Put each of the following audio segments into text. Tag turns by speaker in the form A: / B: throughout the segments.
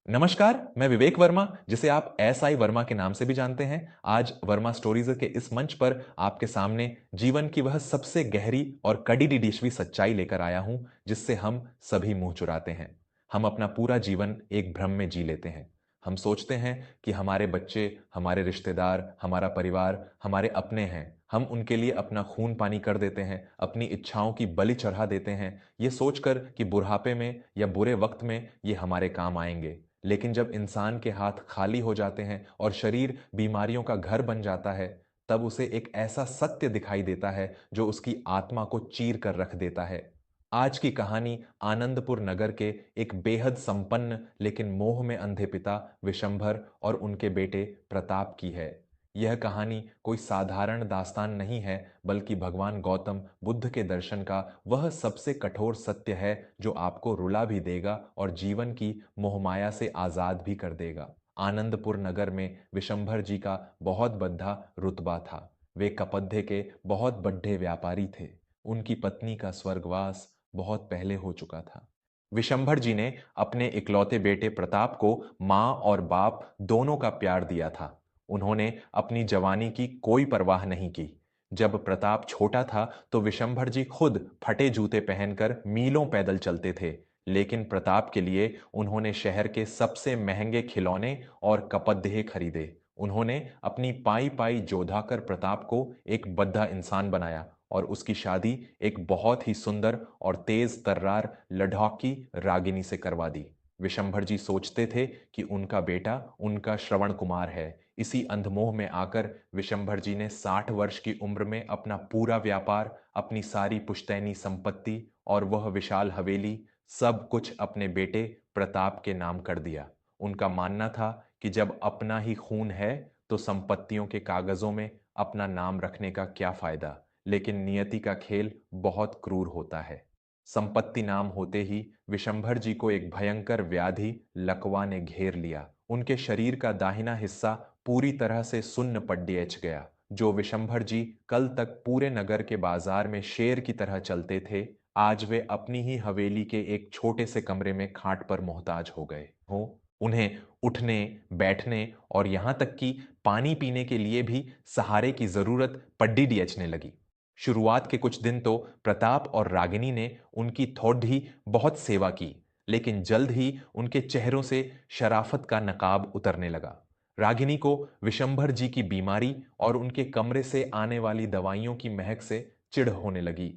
A: नमस्कार, मैं विवेक वर्मा, जिसे आप एसआई वर्मा के नाम से भी जानते हैं। आज वर्मा स्टोरीज के इस मंच पर आपके सामने जीवन की वह सबसे गहरी और कड़ी डिडीशवी सच्चाई लेकर आया हूं, जिससे हम सभी मुंह चुराते हैं। हम अपना पूरा जीवन एक भ्रम में जी लेते हैं। हम सोचते हैं कि हमारे बच्चे, हमारे रिश्तेदार, हमारा परिवार हमारे अपने हैं। हम उनके लिए अपना खून पानी कर देते हैं, अपनी इच्छाओं की बलि चढ़ा देते हैं, ये सोचकर कि बुढ़ापे में या बुरे वक्त में ये हमारे काम आएंगे। लेकिन जब इंसान के हाथ खाली हो जाते हैं और शरीर बीमारियों का घर बन जाता है, तब उसे एक ऐसा सत्य दिखाई देता है जो उसकी आत्मा को चीर कर रख देता है। आज की कहानी आनंदपुर नगर के एक बेहद संपन्न लेकिन मोह में अंधे पिता विशंभर और उनके बेटे प्रताप की है। यह कहानी कोई साधारण दास्तान नहीं है, बल्कि भगवान गौतम बुद्ध के दर्शन का वह सबसे कठोर सत्य है जो आपको रुला भी देगा और जीवन की मोहमाया से आजाद भी कर देगा। आनंदपुर नगर में विशंभर जी का बहुत बड़ा रुतबा था। वे कपद्धे के बहुत बड़े व्यापारी थे। उनकी पत्नी का स्वर्गवास बहुत पहले हो चुका था। विशंभर जी ने अपने इकलौते बेटे प्रताप को मां और बाप दोनों का प्यार दिया था। उन्होंने अपनी जवानी की कोई परवाह नहीं की। जब प्रताप छोटा था तो विशंभर जी खुद फटे जूते पहनकर मीलों पैदल चलते थे। लेकिन प्रताप के लिए उन्होंने शहर के सबसे महंगे खिलौने और कपदहे खरीदे। उन्होंने अपनी पाई पाई जोधा कर प्रताप को एक बद्धा इंसान बनाया और उसकी शादी एक बहुत ही सुंदर और तेज तर्रार लड़ौकी रागिनी से करवा दी। विशंभर जी सोचते थे कि उनका बेटा उनका श्रवण कुमार है। इसी अंधमोह में आकर विशंभर जी ने 60 वर्ष की उम्र में अपना पूरा व्यापार, अपनी सारी पुश्तैनी संपत्ति और वह विशाल हवेली, सब कुछ अपने बेटे प्रताप के नाम कर दिया। उनका मानना था कि जब अपना ही खून है तो संपत्तियों के कागजों में अपना नाम रखने का क्या फायदा। लेकिन नियति का खेल बहुत क्रूर होता है। संपत्ति नाम होते ही विशंभर जी को एक भयंकर व्याधि लकवा ने घेर लिया। उनके शरीर का दाहिना हिस्सा पूरी तरह से सुन्न पड्डेच गया। जो विशंभर जी कल तक पूरे नगर के बाजार में शेर की तरह चलते थे, आज वे अपनी ही हवेली के एक छोटे से कमरे में खाट पर मोहताज हो गए हो। उन्हें उठने, बैठने और यहां तक कि पानी पीने के लिए भी सहारे की जरूरत पड्डी डियचने लगी। शुरुआत के कुछ दिन तो प्रताप और रागिनी ने उनकी थोड़ी बहुत सेवा की, लेकिन जल्द ही उनके चेहरों से शराफत का नकाब उतरने लगा। रागिनी को विशंभर जी की बीमारी और उनके कमरे से आने वाली दवाइयों की महक से चिढ़ होने लगी।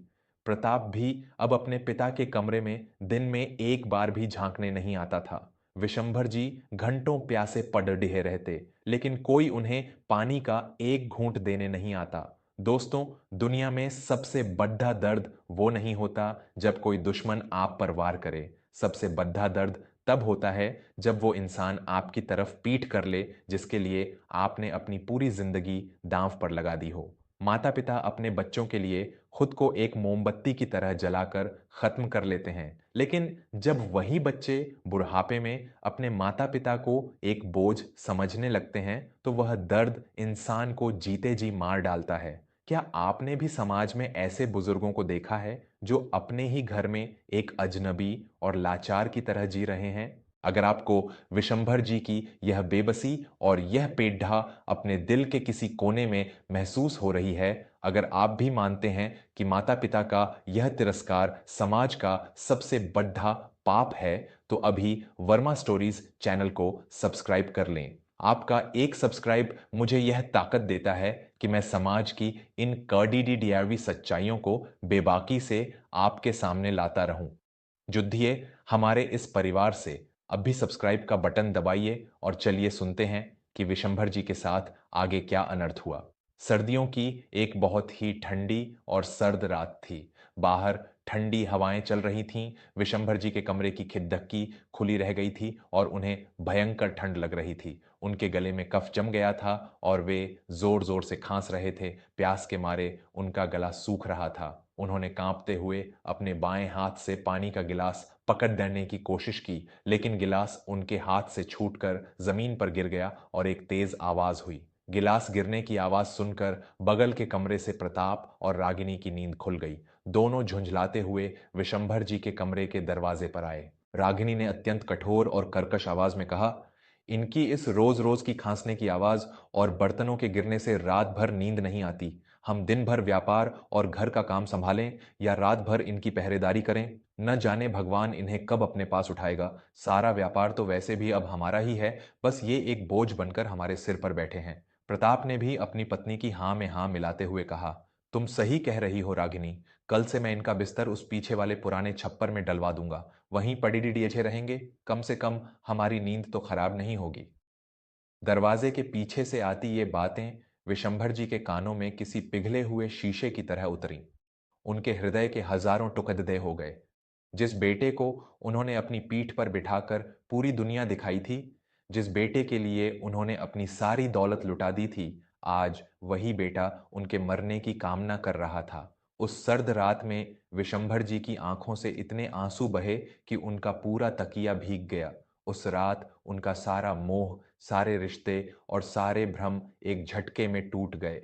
A: प्रताप भी अब अपने पिता के कमरे में दिन में एक बार भी झांकने नहीं आता था। विशंभर जी घंटों प्यासे पड़ डिहे रहते, लेकिन कोई उन्हें पानी का एक घूंट देने नहीं आता। दोस्तों, दुनिया में सबसे बड़ा दर्द वो नहीं होता जब कोई दुश्मन आप पर वार करे। सबसे बड़ा दर्द तब होता है जब वो इंसान आपकी तरफ पीठ कर ले जिसके लिए आपने अपनी पूरी जिंदगी दांव पर लगा दी हो। माता पिता अपने बच्चों के लिए खुद को एक मोमबत्ती की तरह जलाकर खत्म कर लेते हैं, लेकिन जब वही बच्चे बुढ़ापे में अपने माता पिता को एक बोझ समझने लगते हैं तो वह दर्द इंसान को जीते जी मार डालता है। क्या आपने भी समाज में ऐसे बुजुर्गों को देखा है जो अपने ही घर में एक अजनबी और लाचार की तरह जी रहे हैं? अगर आपको विशंभर जी की यह बेबसी और यह पेड्ढा अपने दिल के किसी कोने में महसूस हो रही है, अगर आप भी मानते हैं कि माता पिता का यह तिरस्कार समाज का सबसे बड़ा पाप है, तो अभी वर्मा स्टोरीज चैनल को सब्सक्राइब कर लें। आपका एक सब्सक्राइब मुझे यह ताकत देता है कि मैं समाज की इन कड़ियावी सच्चाइयों को बेबाकी से आपके सामने लाता रहूं। जुद्धिए हमारे इस परिवार से। अब भी सब्सक्राइब का बटन दबाइए और चलिए सुनते हैं कि विशंभर जी के साथ आगे क्या अनर्थ हुआ। सर्दियों की एक बहुत ही ठंडी और सर्द रात थी। बाहर ठंडी हवाएं चल रही थीं। विशंभर जी के कमरे की खिड़की खुली रह गई थी और उन्हें भयंकर ठंड लग रही थी। उनके गले में कफ जम गया था और वे जोर जोर से खांस रहे थे। प्यास के मारे उनका गला सूख रहा था। उन्होंने कांपते हुए अपने बाएं हाथ से पानी का गिलास पकड़ लेने की कोशिश की, लेकिन गिलास उनके हाथ से छूटकर जमीन पर गिर गया और एक तेज आवाज हुई। गिलास गिरने की आवाज सुनकर बगल के कमरे से प्रताप और रागिनी की नींद खुल गई। दोनों झुंझलाते हुए विशंभर जी के कमरे के दरवाजे पर आए। रागिनी ने अत्यंत कठोर और कर्कश आवाज में कहा, इनकी इस रोज रोज की खांसने की आवाज और बर्तनों के गिरने से रात भर नींद नहीं आती। हम दिन भर व्यापार और घर का काम संभालें या रात भर इनकी पहरेदारी करें, न जाने भगवान इन्हें कब अपने पास उठाएगा। सारा व्यापार तो वैसे भी अब हमारा ही है, बस ये एक बोझ बनकर हमारे सिर पर बैठे हैं। प्रताप ने भी अपनी पत्नी की हाँ में हाँ मिलाते हुए कहा, तुम सही कह रही हो रागिनी। कल से मैं इनका बिस्तर उस पीछे वाले पुराने छप्पर में डलवा दूंगा। वहीं पड़ी डीडीएचे रहेंगे, कम से कम हमारी नींद तो खराब नहीं होगी। दरवाजे के पीछे से आती ये बातें विशंभर जी के कानों में किसी पिघले हुए शीशे की तरह उतरी। उनके हृदय के हजारों टुकड़े हो गए। जिस बेटे को उन्होंने अपनी पीठ पर बिठाकर पूरी दुनिया दिखाई थी, जिस बेटे के लिए उन्होंने अपनी सारी दौलत लुटा दी थी, आज वही बेटा उनके मरने की कामना कर रहा था। उस सर्द रात में विशंभर जी की आंखों से इतने आंसू बहे कि उनका पूरा तकिया भीग गया। उस रात उनका सारा मोह, सारे रिश्ते और सारे भ्रम एक झटके में टूट गए।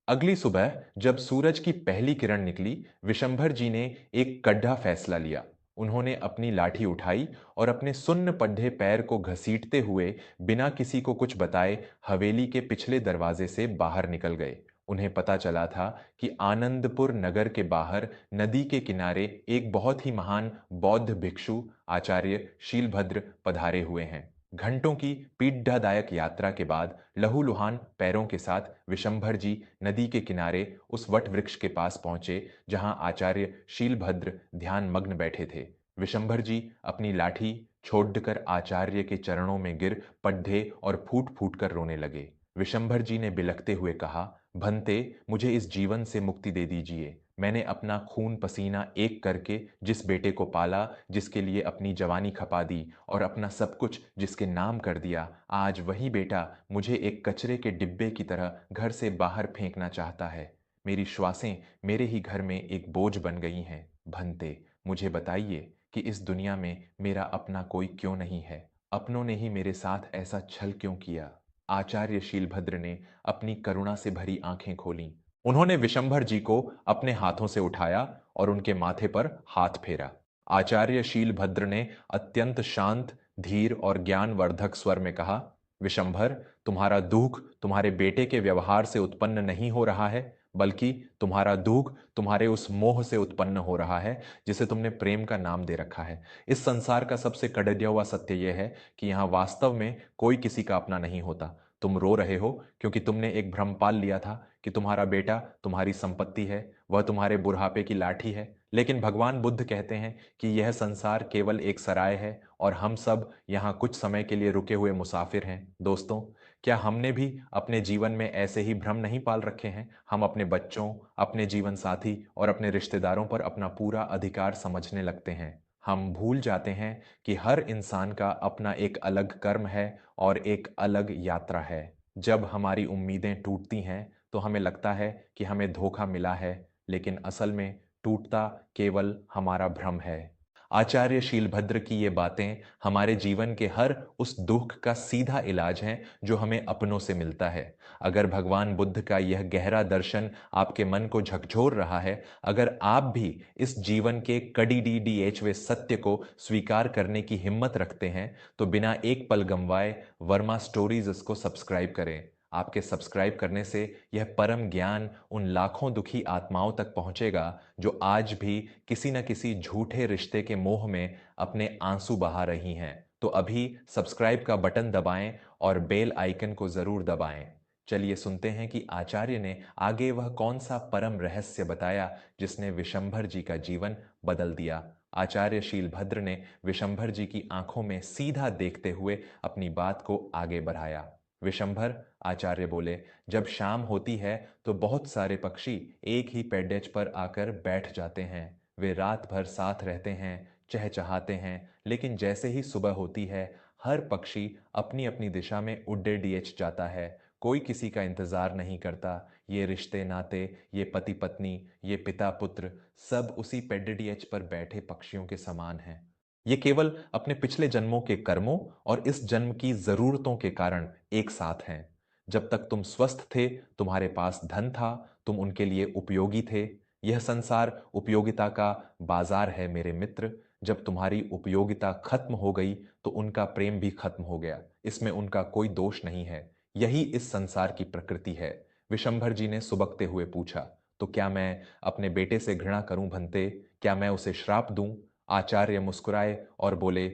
A: अगली सुबह जब सूरज की पहली किरण निकली, विशंभर जी ने एक कड्ढा फैसला लिया। उन्होंने अपनी लाठी उठाई और अपने सुन्न पड्ढे पैर को घसीटते हुए बिना किसी को कुछ बताए हवेली के पिछले दरवाजे से बाहर निकल गए। उन्हें पता चला था कि आनंदपुर नगर के बाहर नदी के किनारे एक बहुत ही महान बौद्ध भिक्षु आचार्य शीलभद्र पधारे हुए हैं। घंटों की पीड़ादायक यात्रा के बाद लहूलुहान पैरों के साथ विशंभर जी नदी के किनारे उस वट वृक्ष के पास पहुंचे जहां आचार्य शीलभद्र ध्यान मग्न बैठे थे। विशंभर जी अपनी लाठी छोड़कर आचार्य के चरणों में गिर पड्ढे और फूट फूट कर रोने लगे। विशंभर जी ने बिलखते हुए कहा, भंते, मुझे इस जीवन से मुक्ति दे दीजिए। मैंने अपना खून पसीना एक करके जिस बेटे को पाला, जिसके लिए अपनी जवानी खपा दी और अपना सब कुछ जिसके नाम कर दिया, आज वही बेटा मुझे एक कचरे के डिब्बे की तरह घर से बाहर फेंकना चाहता है। मेरी श्वासें मेरे ही घर में एक बोझ बन गई हैं। भंते, मुझे बताइए कि इस दुनिया में मेरा अपना कोई क्यों नहीं है? अपनों ने ही मेरे साथ ऐसा छल क्यों किया? आचार्य शीलभद्र ने अपनी करुणा से भरी आंखें खोलीं। उन्होंने विशंभर जी को अपने हाथों से उठाया और उनके माथे पर हाथ फेरा। आचार्य शीलभद्र ने अत्यंत शांत, धीर और ज्ञानवर्धक स्वर में कहा, विशंभर, तुम्हारा दुख तुम्हारे बेटे के व्यवहार से उत्पन्न नहीं हो रहा है, बल्कि तुम्हारा दुख तुम्हारे उस मोह से उत्पन्न हो रहा है जिसे तुमने प्रेम का नाम दे रखा है। इस संसार का सबसे कड़िया हुआ सत्य यह है कि यहाँ वास्तव में कोई किसी का अपना नहीं होता। तुम रो रहे हो क्योंकि तुमने एक भ्रम पाल लिया था कि तुम्हारा बेटा तुम्हारी संपत्ति है, वह तुम्हारे बुढ़ापे की लाठी है। लेकिन भगवान बुद्ध कहते हैं कि यह संसार केवल एक सराय है और हम सब यहाँ कुछ समय के लिए रुके हुए मुसाफिर हैं। दोस्तों, क्या हमने भी अपने जीवन में ऐसे ही भ्रम नहीं पाल रखे हैं? हम अपने बच्चों, अपने जीवन साथी और अपने रिश्तेदारों पर अपना पूरा अधिकार समझने लगते हैं। हम भूल जाते हैं कि हर इंसान का अपना एक अलग कर्म है और एक अलग यात्रा है। जब हमारी उम्मीदें टूटती हैं तो हमें लगता है कि हमें धोखा मिला है, लेकिन असल में टूटता केवल हमारा भ्रम है। आचार्य शीलभद्र की ये बातें हमारे जीवन के हर उस दुख का सीधा इलाज हैं जो हमें अपनों से मिलता है। अगर भगवान बुद्ध का यह गहरा दर्शन आपके मन को झकझोर रहा है, अगर आप भी इस जीवन के कड़ी डीडीएचवे सत्य को स्वीकार करने की हिम्मत रखते हैं, तो बिना एक पल गंवाए वर्मा स्टोरीज इसको सब्सक्राइब करें। आपके सब्सक्राइब करने से यह परम ज्ञान उन लाखों दुखी आत्माओं तक पहुंचेगा जो आज भी किसी न किसी झूठे रिश्ते के मोह में अपने आंसू बहा रही हैं। तो अभी सब्सक्राइब का बटन दबाएं और बेल आइकन को जरूर दबाएं। चलिए सुनते हैं कि आचार्य ने आगे वह कौन सा परम रहस्य बताया जिसने विशंभर जी का जीवन बदल दिया। आचार्य शीलभद्र ने विशंभर जी की आंखों में सीधा देखते हुए अपनी बात को आगे बढ़ाया। विशंभर, आचार्य बोले, जब शाम होती है तो बहुत सारे पक्षी एक ही पेड़ेज पर आकर बैठ जाते हैं। वे रात भर साथ रहते हैं, चहचहाते हैं, लेकिन जैसे ही सुबह होती है, हर पक्षी अपनी अपनी दिशा में उड्डे डीएच जाता है। कोई किसी का इंतजार नहीं करता। ये रिश्ते नाते, ये पति पत्नी, ये पिता पुत्र, सब उसी पेडडीएच पर बैठे पक्षियों के समान हैं। ये केवल अपने पिछले जन्मों के कर्मों और इस जन्म की जरूरतों के कारण एक साथ हैं। जब तक तुम स्वस्थ थे, तुम्हारे पास धन था, तुम उनके लिए उपयोगी थे। यह संसार उपयोगिता का बाजार है मेरे मित्र। जब तुम्हारी उपयोगिता खत्म हो गई तो उनका प्रेम भी खत्म हो गया। इसमें उनका कोई दोष नहीं है। यही इस संसार की प्रकृति है। विशंभर जी ने सुबकते हुए पूछा, तो क्या मैं अपने बेटे से घृणा करूं भंते? क्या मैं उसे श्राप दूं? आचार्य मुस्कुराए और बोले,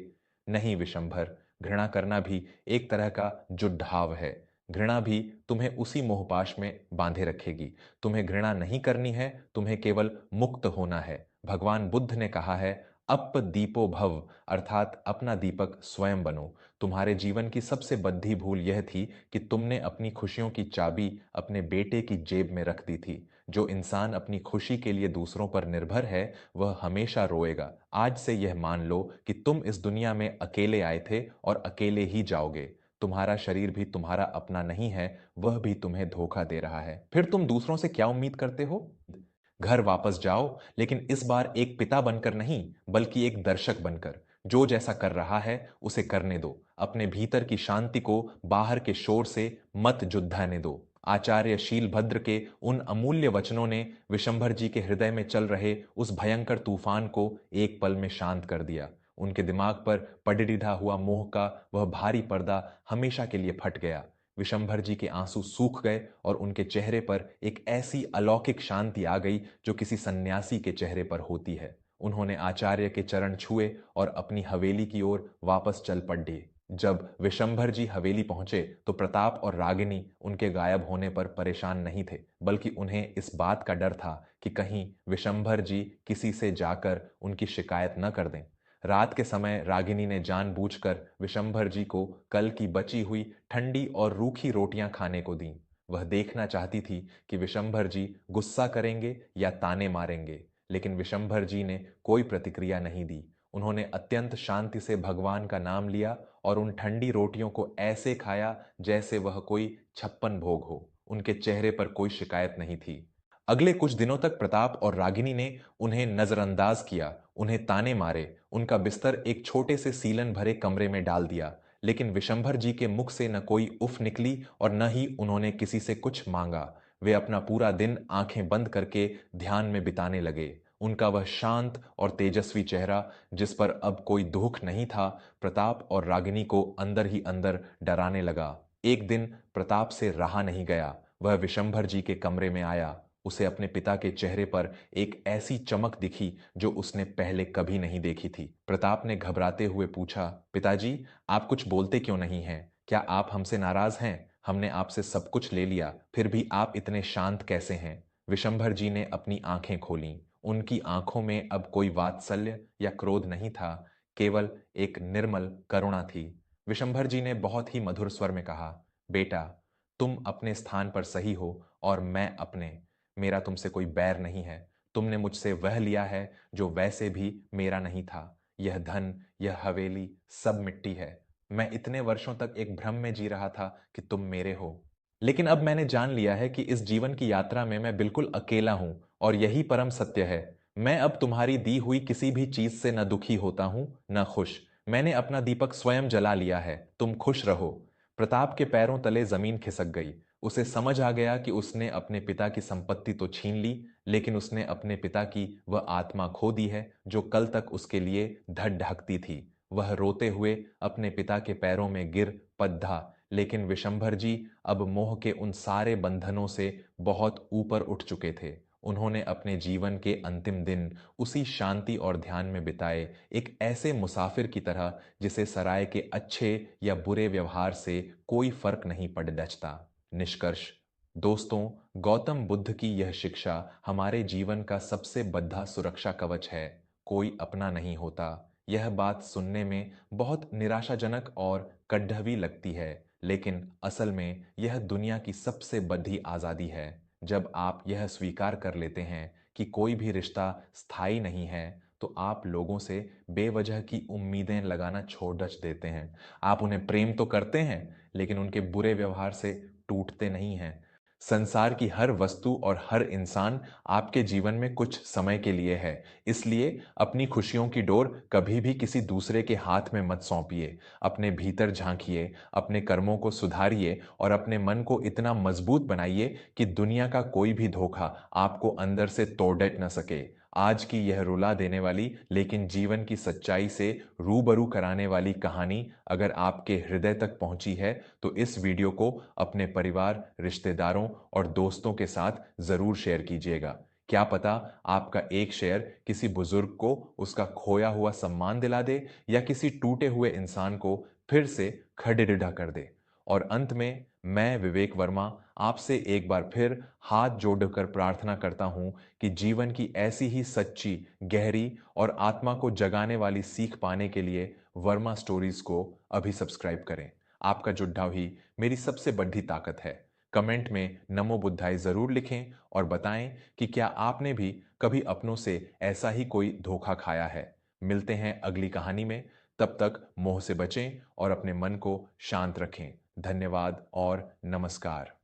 A: नहीं विशंभर, घृणा करना भी एक तरह का जुड्ढाव है। घृणा भी तुम्हें उसी मोहपाश में बांधे रखेगी। तुम्हें घृणा नहीं करनी है, तुम्हें केवल मुक्त होना है। भगवान बुद्ध ने कहा है, अप दीपो भव, अर्थात अपना दीपक स्वयं बनो। तुम्हारे जीवन की सबसे बद्धी भूल यह थी कि तुमने अपनी खुशियों की चाबी अपने बेटे की जेब में रख दी थी। जो इंसान अपनी खुशी के लिए दूसरों पर निर्भर है, वह हमेशा रोएगा। आज से यह मान लो कि तुम इस दुनिया में अकेले आए थे और अकेले ही जाओगे। तुम्हारा शरीर भी तुम्हारा अपना नहीं है, वह भी तुम्हें धोखा दे रहा है। फिर तुम दूसरों से क्या उम्मीद करते हो? घर वापस जाओ, लेकिन इस बार एक पिता बनकर नहीं, बल्कि एक दर्शक बनकर। जो जैसा कर रहा है उसे करने दो। अपने भीतर की शांति को बाहर के शोर से मत जुद्धाने दो। आचार्य शीलभद्र के उन अमूल्य वचनों ने विशंभर जी के हृदय में चल रहे उस भयंकर तूफान को एक पल में शांत कर दिया। उनके दिमाग पर पड़िढ़ा हुआ मोह का वह भारी पर्दा हमेशा के लिए फट गया। विशंभर जी के आंसू सूख गए और उनके चेहरे पर एक ऐसी अलौकिक शांति आ गई जो किसी सन्यासी के चेहरे पर होती है। उन्होंने आचार्य के चरण छुए और अपनी हवेली की ओर वापस चल पड़े। जब विशंभर जी हवेली पहुंचे तो प्रताप और रागिनी उनके गायब होने पर परेशान नहीं थे, बल्कि उन्हें इस बात का डर था कि कहीं विशंभर जी किसी से जाकर उनकी शिकायत न कर दें। रात के समय रागिनी ने जानबूझकर विशंभर जी को कल की बची हुई ठंडी और रूखी रोटियां खाने को दीं। वह देखना चाहती थी कि विशंभर जी गुस्सा करेंगे या ताने मारेंगे, लेकिन विशंभर जी ने कोई प्रतिक्रिया नहीं दी। उन्होंने अत्यंत शांति से भगवान का नाम लिया और उन ठंडी रोटियों को ऐसे खाया जैसे वह कोई छप्पन भोग हो। उनके चेहरे पर कोई शिकायत नहीं थी। अगले कुछ दिनों तक प्रताप और रागिनी ने उन्हें नजरअंदाज किया, उन्हें ताने मारे, उनका बिस्तर एक छोटे से सीलन भरे कमरे में डाल दिया। लेकिन विशंभर जी के मुख से न कोई उफ निकली और न ही उन्होंने किसी से कुछ मांगा। वे अपना पूरा दिन आंखें बंद करके ध्यान में बिताने लगे। उनका वह शांत और तेजस्वी चेहरा, जिस पर अब कोई दुख नहीं था, प्रताप और रागिनी को अंदर ही अंदर डराने लगा। एक दिन प्रताप से रहा नहीं गया। वह विशंभर जी के कमरे में आया। उसे अपने पिता के चेहरे पर एक ऐसी चमक दिखी जो उसने पहले कभी नहीं देखी थी। प्रताप ने घबराते हुए पूछा, पिताजी, आप कुछ बोलते क्यों नहीं हैं? क्या आप हमसे नाराज हैं? हमने आपसे सब कुछ ले लिया, फिर भी आप इतने शांत कैसे हैं? विशंभर जी ने अपनी आंखें खोलीं। उनकी आंखों में अब कोई वात्सल्य या क्रोध नहीं था, केवल एक निर्मल करुणा थी। विशंभर जी ने बहुत ही मधुर स्वर में कहा, बेटा, तुम अपने स्थान पर सही हो और मैं अपने। मेरा तुमसे कोई बैर नहीं है। तुमने मुझसे वह लिया है जो वैसे भी मेरा नहीं था। यह धन, यह हवेली, सब मिट्टी है। मैं इतने वर्षों तक एक भ्रम में जी रहा था कि तुम मेरे हो, लेकिन अब मैंने जान लिया है कि इस जीवन की यात्रा में मैं बिल्कुल अकेला हूं और यही परम सत्य है। मैं अब तुम्हारी दी हुई किसी भी चीज से न दुखी होता हूं न खुश। मैंने अपना दीपक स्वयं जला लिया है। तुम खुश रहो। प्रताप के पैरों तले जमीन खिसक गई। उसे समझ आ गया कि उसने अपने पिता की संपत्ति तो छीन ली, लेकिन उसने अपने पिता की वह आत्मा खो दी है जो कल तक उसके लिए धड़ ढकती थी। वह रोते हुए अपने पिता के पैरों में गिर पद्धा, लेकिन विशंभर जी अब मोह के उन सारे बंधनों से बहुत ऊपर उठ चुके थे। उन्होंने अपने जीवन के अंतिम दिन उसी शांति और ध्यान में बिताए, एक ऐसे मुसाफिर की तरह जिसे सराय के अच्छे या बुरे व्यवहार से कोई फर्क नहीं पड़ डचता। निष्कर्ष, दोस्तों, गौतम बुद्ध की यह शिक्षा हमारे जीवन का सबसे बद्धा सुरक्षा कवच है। कोई अपना नहीं होता। यह बात सुनने में बहुत निराशाजनक और कड्ढवी लगती है, लेकिन असल में यह दुनिया की सबसे बड़ी आज़ादी है। जब आप यह स्वीकार कर लेते हैं कि कोई भी रिश्ता स्थायी नहीं है, तो आप लोगों से बेवजह की उम्मीदें लगाना छोड़ देते हैं। आप उन्हें प्रेम तो करते हैं, लेकिन उनके बुरे व्यवहार से टूटते नहीं हैं। संसार की हर वस्तु और हर इंसान आपके जीवन में कुछ समय के लिए है, इसलिए अपनी खुशियों की डोर कभी भी किसी दूसरे के हाथ में मत सौंपिए। अपने भीतर झांकिए, अपने कर्मों को सुधारिए और अपने मन को इतना मजबूत बनाइए कि दुनिया का कोई भी धोखा आपको अंदर से तोड़ न सके। आज की यह रुला देने वाली लेकिन जीवन की सच्चाई से रूबरू कराने वाली कहानी अगर आपके हृदय तक पहुंची है तो इस वीडियो को अपने परिवार, रिश्तेदारों और दोस्तों के साथ जरूर शेयर कीजिएगा। क्या पता आपका एक शेयर किसी बुजुर्ग को उसका खोया हुआ सम्मान दिला दे या किसी टूटे हुए इंसान को फिर से खड़ेरिढ़ा कर दे। और अंत में मैं विवेक वर्मा आपसे एक बार फिर हाथ जोड़कर प्रार्थना करता हूं कि जीवन की ऐसी ही सच्ची, गहरी और आत्मा को जगाने वाली सीख पाने के लिए वर्मा स्टोरीज को अभी सब्सक्राइब करें। आपका जुड़ाव ही मेरी सबसे बड़ी ताकत है। कमेंट में नमो बुद्धाय जरूर लिखें और बताएं कि क्या आपने भी कभी अपनों से ऐसा ही कोई धोखा खाया है। मिलते हैं अगली कहानी में। तब तक मोह से बचें और अपने मन को शांत रखें। धन्यवाद और नमस्कार।